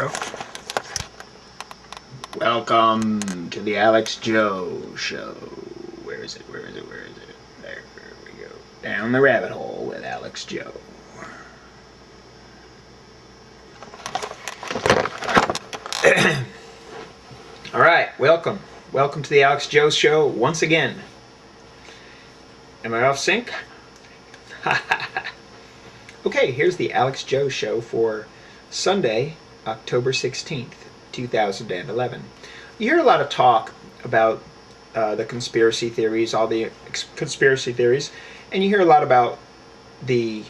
go. Welcome to the Alex Joe Show. Where is it? Where is it? Where is it? There we go. Down the rabbit hole with Alex Joe. All right, welcome. Welcome to the Alex Joe Show once again. Am I off sync? Okay, here's the Alex Joe Show for Sunday, October 16th, 2011. You hear a lot of talk about the conspiracy theories, all the conspiracy theories, and you hear a lot about the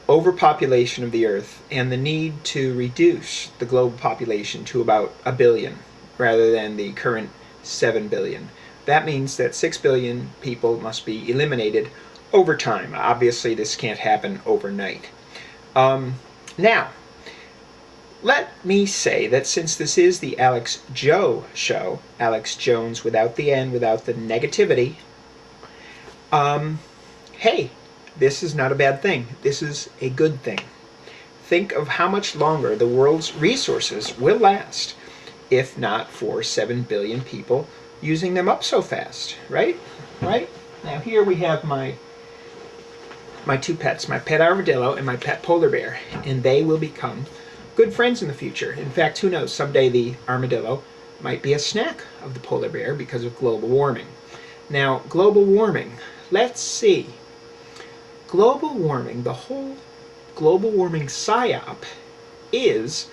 overpopulation of the Earth and the need to reduce the global population to about 1 billion rather than the current 7 billion. That means that 6 billion people must be eliminated over time. Obviously, this can't happen overnight. Now, let me say that since this is the Alex Joe Show, Alex Jones without the N, without the negativity, hey, this is not a bad thing. This is a good thing. Think of how much longer the world's resources will last if not for 7 billion people using them up so fast, right? Right? Now here we have my two pets, my pet armadillo and my pet polar bear, and they will become good friends in the future. In fact, who knows, someday the armadillo might be a snack of the polar bear because of global warming. Now, global warming, let's see. Global warming, the whole global warming Psy-Op is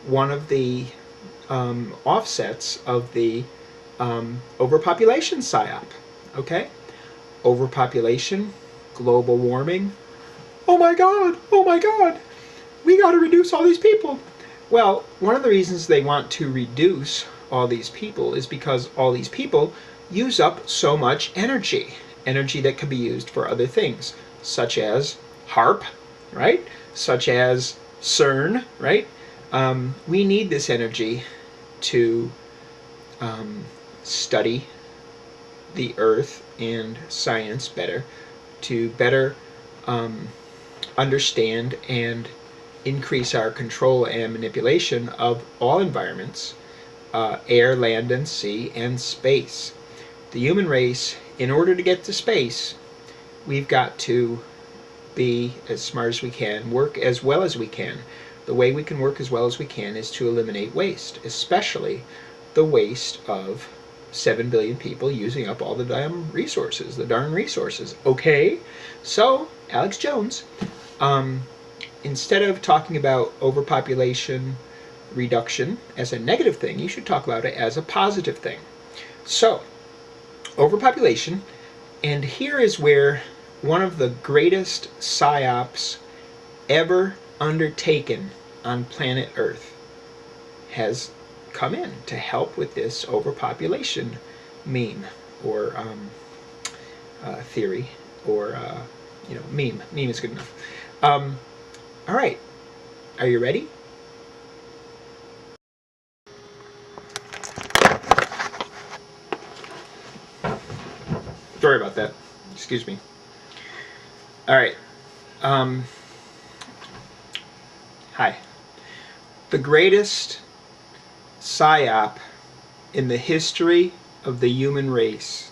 one of the offsets of the overpopulation Psy-Op, okay? Overpopulation, global warming. Oh my God, we got to reduce all these people. Well, one of the reasons they want to reduce all these people is because all these people use up so much energy that could be used for other things, such as HARP, right? Such as CERN, right? We need this energy to study the Earth and science better, to better understand and increase our control and manipulation of all environments, air, land, and sea, and space. The human race, in order to get to space, we've got to be as smart as we can, work as well as we can. The way we can work as well as we can is to eliminate waste, especially the waste of 7 billion people using up all the darn resources, okay? So, Alex Jones, instead of talking about overpopulation reduction as a negative thing, you should talk about it as a positive thing. So, overpopulation, and here is where one of the greatest Psy-Ops ever undertaken on planet Earth has come in to help with this overpopulation meme or theory, or meme. Meme is good enough. All right, are you ready? Sorry about that. Excuse me. All right. Hi. The greatest Psy-Op in the history of the human race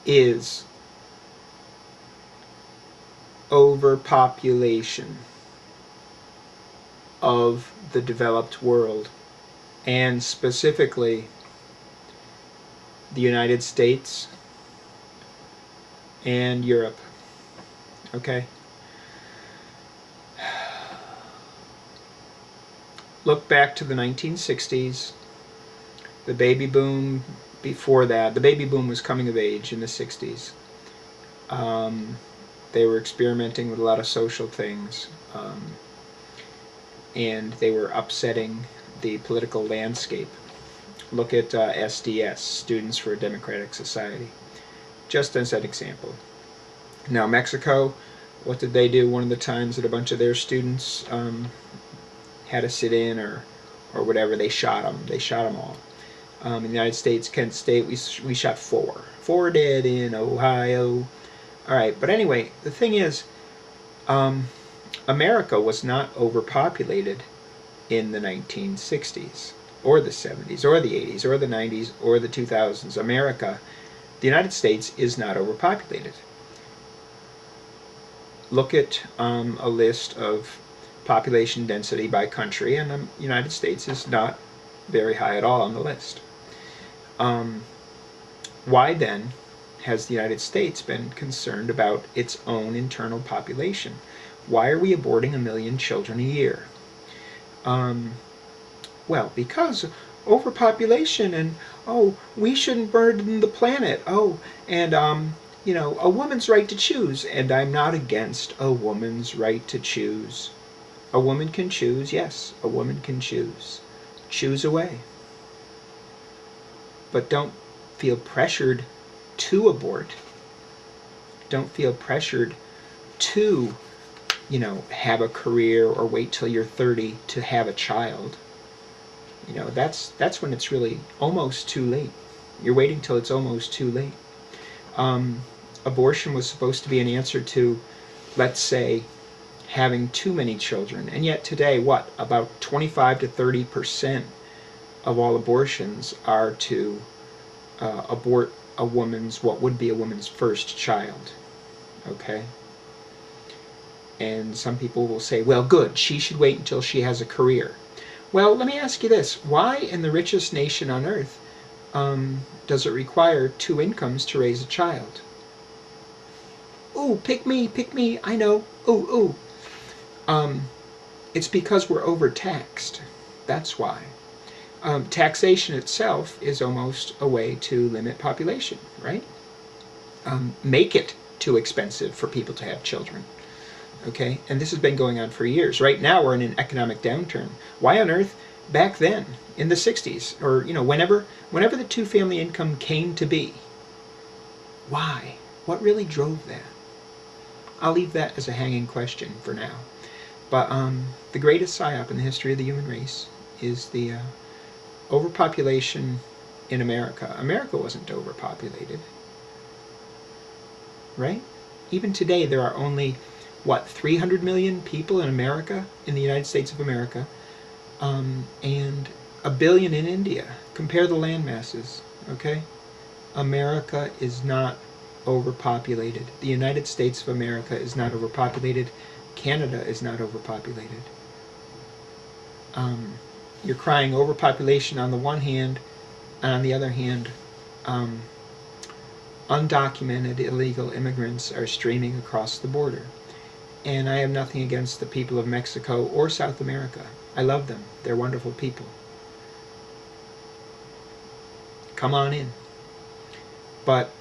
is overpopulation of the developed world, and specifically the United States and Europe. Okay? Look back to the 1960s, the baby boom before that. The baby boom was coming of age in the 60s. They were experimenting with a lot of social things, and they were upsetting the political landscape. Look at SDS, Students for a Democratic Society, just as an example. Now, Mexico, what did they do one of the times that a bunch of their students had to sit in or whatever? They shot them. They shot them all. In the United States, Kent State, we shot 4. 4 dead in Ohio. All right, but anyway, the thing is, America was not overpopulated in the 1960s, or the 70s, or the 80s, or the 90s, or the 2000s. America, the United States, is not overpopulated. Look at a list of population density by country, and the United States is not very high at all on the list. Why then has the United States been concerned about its own internal population? Why are we aborting 1 million children a year? Well, because overpopulation, and we shouldn't burden the planet. And a woman's right to choose. And I'm not against a woman's right to choose. A woman can choose, yes, a woman can choose. Choose away. But don't feel pressured to abort. Don't feel pressured to, have a career or wait till you're 30 to have a child. That's when it's really almost too late. You're waiting till it's almost too late. Abortion was supposed to be an answer to, let's say, having too many children. And yet today, about 25 to 30% of all abortions are to abort what would be a woman's first child. Okay? And some people will say, well, good, she should wait until she has a career. Well, let me ask you this. Why in the richest nation on earth does it require 2 incomes to raise a child? Ooh, pick me, I know. Ooh. It's because we're overtaxed. That's why. Taxation itself is almost a way to limit population, right? Make it too expensive for people to have children. Okay, and this has been going on for years. Right now we're in an economic downturn. Why on earth back then, in the 60s, or whenever the 2-family income came to be? Why? What really drove that? I'll leave that as a hanging question for now. But the greatest psyop in the history of the human race is the overpopulation in America. America wasn't overpopulated, right? Even today there are only 300 million people in America, in the United States of America, and 1 billion in India. Compare the land masses, okay? America is not overpopulated. The United States of America is not overpopulated. Canada is not overpopulated. You're crying overpopulation on the one hand, and on the other hand, undocumented illegal immigrants are streaming across the border. And I have nothing against the people of Mexico or South America. I love them. They're wonderful people. Come on in. But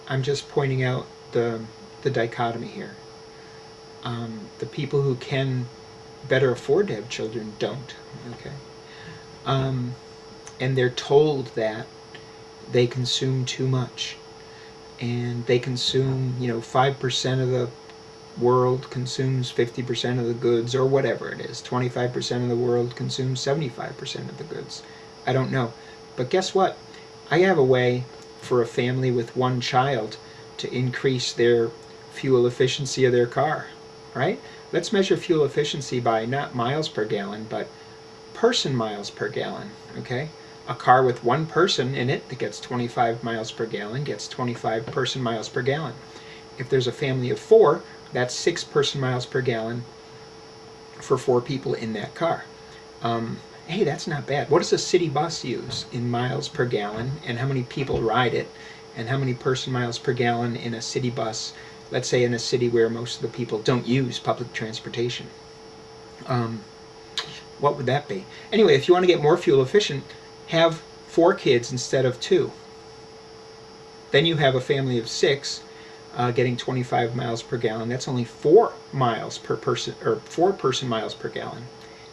I'm just pointing out the dichotomy here. The people who can better afford to have children don't. Okay. And they're told that they consume too much. And they consume, 5% of the world consumes 50% of the goods, or whatever it is. 25% of the world consumes 75% of the goods. I don't know. But guess what? I have a way for a family with 1 child to increase their fuel efficiency of their car, right? Let's measure fuel efficiency by not miles per gallon, but person miles per gallon, okay? A car with 1 person in it that gets 25 miles per gallon gets 25 person miles per gallon. If there's a family of 4, that's 6 person miles per gallon for 4 people in that car. Hey, that's not bad. What does a city bus use in miles per gallon, and how many people ride it, and how many person miles per gallon in a city bus, let's say in a city where most of the people don't use public transportation? What would that be? Anyway, if you want to get more fuel efficient, have 4 kids instead of 2. Then you have a family of 6 getting 25 miles per gallon. That's only 4 miles per person, or 4 person miles per gallon.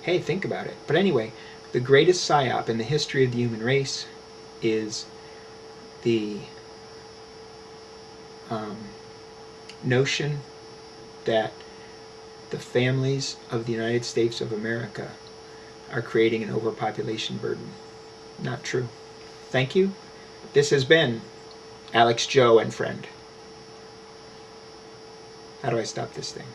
Hey, think about it. But anyway, the greatest psyop in the history of the human race is the notion that the families of the United States of America are creating an overpopulation burden. Not true. Thank you. This has been Alex, Joe, and Friend. How do I stop this thing?